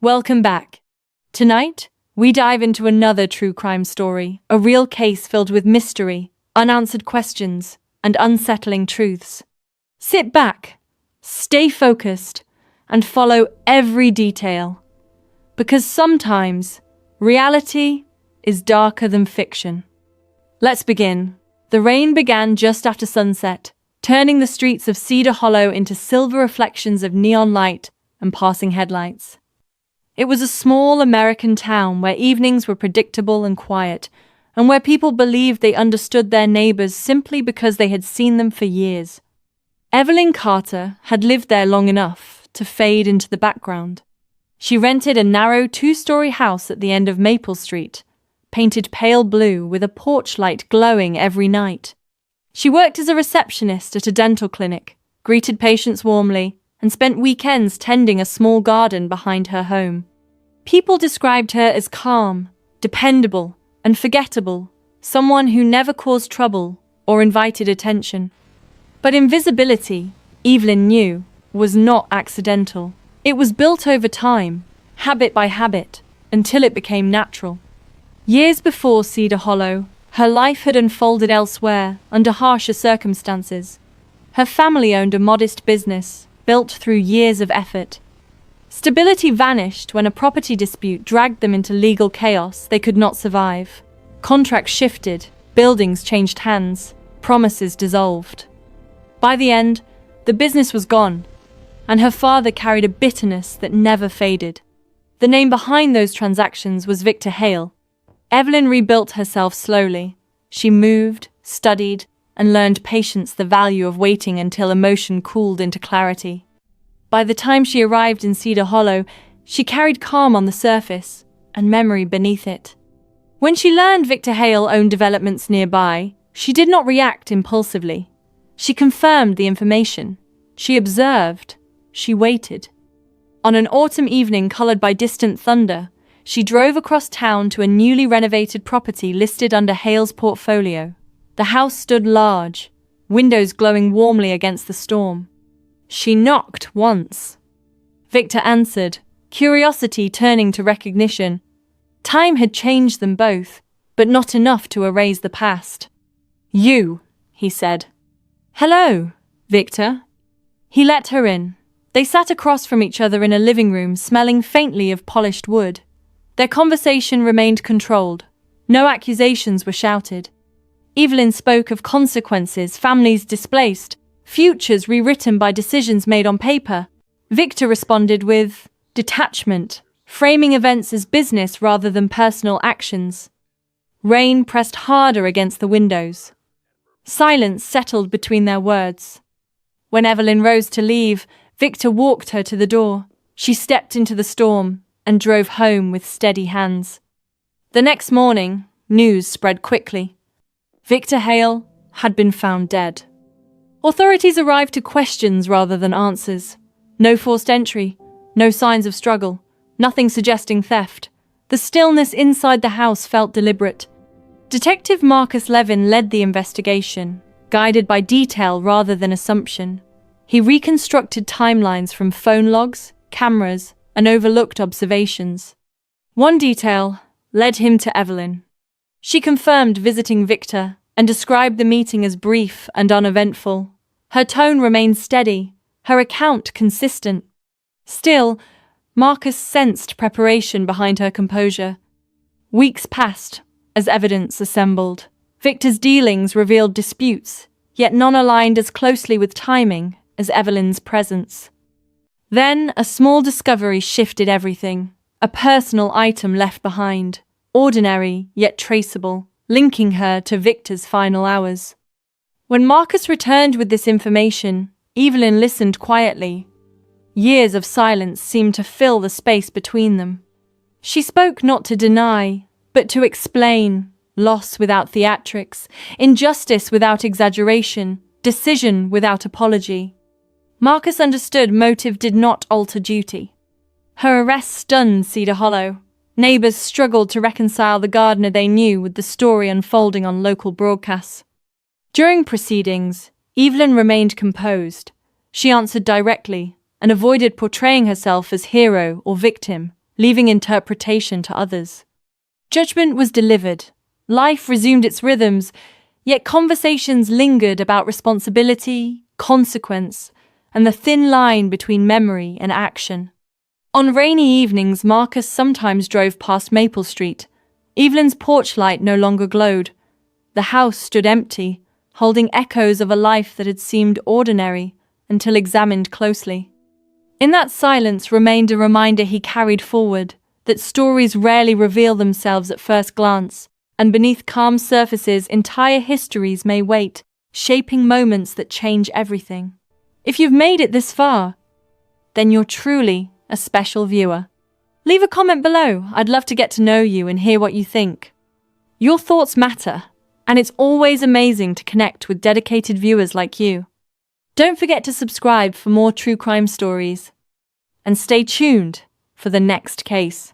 Welcome back. Tonight, we dive into another true crime story, a real case filled with mystery, unanswered questions, and unsettling truths. Sit back, stay focused, and follow every detail. Because sometimes, reality is darker than fiction. Let's begin. The rain began just after sunset, turning the streets of Cedar Hollow into silver reflections of neon light and passing headlights. It was a small American town where evenings were predictable and quiet, and where people believed they understood their neighbors simply because they had seen them for years. Evelyn Carter had lived there long enough to fade into the background. She rented a narrow two-story house at the end of Maple Street, painted pale blue with a porch light glowing every night. She worked as a receptionist at a dental clinic, greeted patients warmly, and spent weekends tending a small garden behind her home. People described her as calm, dependable, and forgettable, someone who never caused trouble or invited attention. But invisibility, Evelyn knew, was not accidental. It was built over time, habit by habit, until it became natural. Years before Cedar Hollow, her life had unfolded elsewhere under harsher circumstances. Her family owned a modest business, built through years of effort. Stability vanished when a property dispute dragged them into legal chaos they could not survive. Contracts shifted, buildings changed hands, promises dissolved. By the end, the business was gone, and her father carried a bitterness that never faded. The name behind those transactions was Victor Hale. Evelyn rebuilt herself slowly. She moved, studied, and learned patience, the value of waiting until emotion cooled into clarity. By the time she arrived in Cedar Hollow, she carried calm on the surface and memory beneath it. When she learned Victor Hale owned developments nearby, she did not react impulsively. She confirmed the information. She observed. She waited. On an autumn evening colored by distant thunder, she drove across town to a newly renovated property listed under Hale's portfolio. The house stood large, windows glowing warmly against the storm. She knocked once. Victor answered, curiosity turning to recognition. Time had changed them both, but not enough to erase the past. "You," he said. "Hello, Victor." He let her in. They sat across from each other in a living room smelling faintly of polished wood. Their conversation remained controlled. No accusations were shouted. Evelyn spoke of consequences, families displaced, futures rewritten by decisions made on paper. Victor responded with detachment, framing events as business rather than personal actions. Rain pressed harder against the windows. Silence settled between their words. When Evelyn rose to leave, Victor walked her to the door. She stepped into the storm and drove home with steady hands. The next morning, news spread quickly. Victor Hale had been found dead. Authorities arrived to questions rather than answers. No forced entry, no signs of struggle, nothing suggesting theft. The stillness inside the house felt deliberate. Detective Marcus Levin led the investigation, guided by detail rather than assumption. He reconstructed timelines from phone logs, cameras, and overlooked observations. One detail led him to Evelyn. She confirmed visiting Victor and described the meeting as brief and uneventful. Her tone remained steady, her account consistent. Still, Marcus sensed preparation behind her composure. Weeks passed as evidence assembled. Victor's dealings revealed disputes, yet none aligned as closely with timing as Evelyn's presence. Then a small discovery shifted everything. A personal item left behind, ordinary yet traceable, linking her to Victor's final hours. When Marcus returned with this information, Evelyn listened quietly. Years of silence seemed to fill the space between them. She spoke not to deny, but to explain. Loss without theatrics, injustice without exaggeration, decision without apology. Marcus understood motive did not alter duty. Her arrest stunned Cedar Hollow. Neighbors struggled to reconcile the gardener they knew with the story unfolding on local broadcasts. During proceedings, Evelyn remained composed. She answered directly and avoided portraying herself as hero or victim. leaving interpretation to others. Judgment was delivered. Life resumed its rhythms, yet conversations lingered about responsibility, consequence, and the thin line between memory and action. On rainy evenings, Marcus sometimes drove past Maple Street. Evelyn's porch light no longer glowed. The house stood empty, holding echoes of a life that had seemed ordinary until examined closely. In that silence remained a reminder he carried forward, that stories rarely reveal themselves at first glance, and beneath calm surfaces entire histories may wait, shaping moments that change everything. If you've made it this far, then you're truly a special viewer. Leave a comment below. I'd love to get to know you and hear what you think. Your thoughts matter, and it's always amazing to connect with dedicated viewers like you. Don't forget to subscribe for more true crime stories. And stay tuned for the next case.